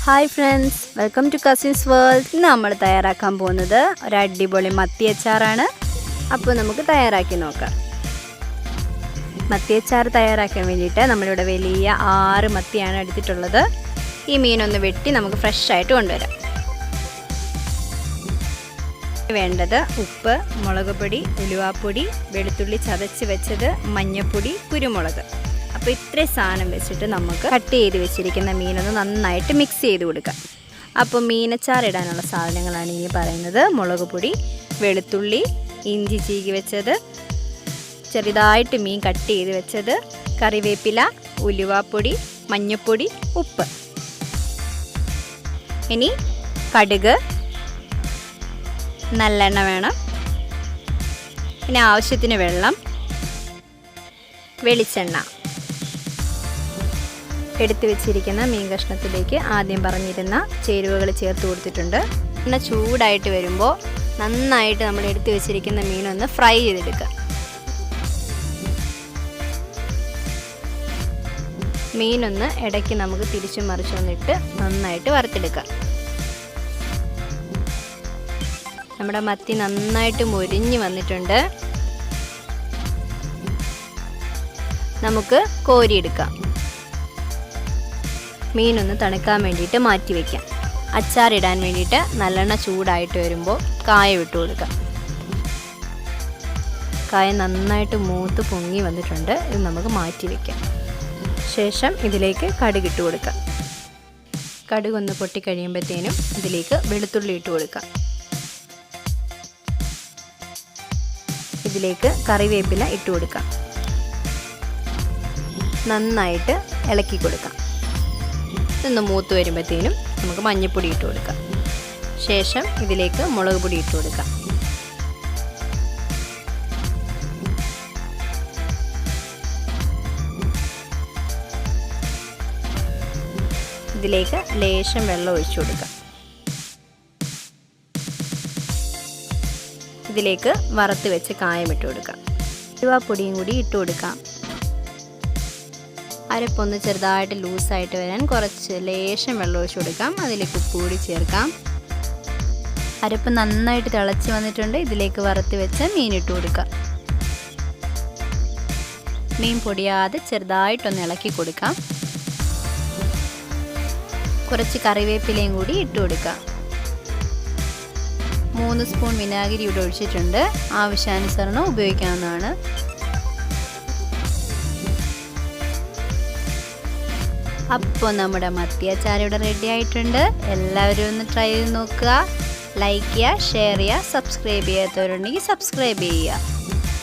Hi friends, welcome to cousins world. ഇന്ന് നമ്മൾ തയ്യാറാക്കാൻ പോകുന്നത് ഒരു അടിപൊളി മത്തി അച്ചാറാണ്. അപ്പോൾ നമുക്ക് തയ്യാറാക്കി നോക്കാം. മത്തി അച്ചാർ തയ്യാറാക്കാൻ വേണ്ടിയിട്ട് നമ്മളിവിടെ വലിയ 6 മത്തിയാണ് എടുത്തിട്ടുള്ളത്. ഈ മീനൊന്ന് വെട്ടി നമുക്ക് ഫ്രഷ് ആയിട്ട് കൊണ്ടുവരാം. വേണ്ടത് ഉപ്പ്, മുളക് പൊടി, ഉലുവാപ്പൊടി, വെളുത്തുള്ളി ചതച്ച് വെച്ചത്, മഞ്ഞൾപ്പൊടി, കുരുമുളക്. അപ്പോൾ ഇത്രയും സാധനം വെച്ചിട്ട് നമുക്ക് കട്ട് ചെയ്ത് വെച്ചിരിക്കുന്ന മീനൊന്ന് നന്നായിട്ട് മിക്സ് ചെയ്ത് കൊടുക്കാം. അപ്പോൾ മീനച്ചാർ ഇടാനുള്ള സാധനങ്ങളാണ് ഇനി പറയുന്നത്. മുളക് പൊടി, വെളുത്തുള്ളി, ഇഞ്ചി ചീകി വെച്ചത്, ചെറുതായിട്ട് മീൻ കട്ട് ചെയ്ത് വെച്ചത്, കറിവേപ്പില, ഉലുവാപ്പൊടി, മഞ്ഞൾപ്പൊടി, ഉപ്പ്. ഇനി കടുക്, നല്ലെണ്ണ വേണം, പിന്നെ ആവശ്യത്തിന് വെള്ളം, വെളിച്ചെണ്ണ. എടുത്തു വെച്ചിരിക്കുന്ന മീൻ കഷ്ണത്തിലേക്ക് ആദ്യം പറഞ്ഞിരുന്ന ചേരുവകൾ ചേർത്ത് കൊടുത്തിട്ടുണ്ട്. എണ്ണ ചൂടായിട്ട് വരുമ്പോൾ നന്നായിട്ട് നമ്മൾ എടുത്തു വെച്ചിരിക്കുന്ന മീനൊന്ന് ഫ്രൈ ചെയ്തെടുക്കുക. മീനൊന്ന് ഇടയ്ക്ക് നമുക്ക് തിരിച്ചും മറിച്ചൊന്നിട്ട് നന്നായിട്ട് വറുത്തെടുക്കാം. നമ്മുടെ മത്തി നന്നായിട്ട് മൊരിഞ്ഞ് വന്നിട്ടുണ്ട്. നമുക്ക് കോരിയെടുക്കാം. മീനൊന്ന് തണുക്കാൻ വേണ്ടിയിട്ട് മാറ്റി വയ്ക്കാം. അച്ചാറിടാൻ വേണ്ടിയിട്ട് നല്ലെണ്ണ ചൂടായിട്ട് വരുമ്പോൾ കായം ഇട്ട് കൊടുക്കാം. കായം നന്നായിട്ട് മൂത്ത് പൊങ്ങി വന്നിട്ടുണ്ട്. ഇത് നമുക്ക് മാറ്റി വയ്ക്കാം. ശേഷം ഇതിലേക്ക് കടുക് ഇട്ട് കൊടുക്കാം. കടുക് ഒന്ന് പൊട്ടിക്കഴിയുമ്പോഴത്തേനും ഇതിലേക്ക് വെളുത്തുള്ളി ഇട്ട് കൊടുക്കാം. ഇതിലേക്ക് കറിവേപ്പില ഇട്ട് കൊടുക്കാം. നന്നായിട്ട് ഇളക്കി കൊടുക്കാം. ഇതൊന്ന് മൂത്ത് വരുമ്പോഴത്തേനും നമുക്ക് മഞ്ഞൾപ്പൊടി ഇട്ട് കൊടുക്കാം. ശേഷം ഇതിലേക്ക് മുളക് പൊടി ഇട്ട് കൊടുക്കാം. ഇതിലേക്ക് ലേശം വെള്ളം ഒഴിച്ചു കൊടുക്കാം. ഇതിലേക്ക് വറുത്ത് വെച്ച് കായം ഇട്ട് കൊടുക്കാം. ഉലുവാപ്പൊടിയും കൂടി ഇട്ട് കൊടുക്കാം. അരപ്പൊന്ന് ചെറുതായിട്ട് ലൂസായിട്ട് വരാൻ കുറച്ച് ലേശം വെള്ളം ഒഴിച്ച് കൊടുക്കാം. അതിലേക്ക് ഉപ്പ് കൂടി ചേർക്കാം. അരപ്പ് നന്നായിട്ട് തിളച്ച് വന്നിട്ടുണ്ട്. ഇതിലേക്ക് വറുത്ത് വെച്ച് മീൻ ഇട്ട് കൊടുക്കാം. മീൻ പൊടിയാതെ ചെറുതായിട്ടൊന്ന് ഇളക്കി കൊടുക്കാം. കുറച്ച് കറിവേപ്പിലയും കൂടി ഇട്ട് കൊടുക്കാം. 3 സ്പൂൺ വിനാഗിരി ഇവിടെ ഒഴിച്ചിട്ടുണ്ട്. ആവശ്യാനുസരണം ഉപയോഗിക്കാവുന്നതാണ്. അപ്പോൾ നമ്മുടെ മത്തി അച്ചാർ ഇവിടെ റെഡി ആയിട്ടുണ്ട്. എല്ലാവരും ഒന്ന് ട്രൈ ചെയ്ത് നോക്കുക. ലൈക്ക് ചെയ്യുക, ഷെയർ ചെയ്യുക, സബ്സ്ക്രൈബ് ചെയ്യാത്തവരുണ്ടെങ്കിൽ സബ്സ്ക്രൈബ് ചെയ്യുക.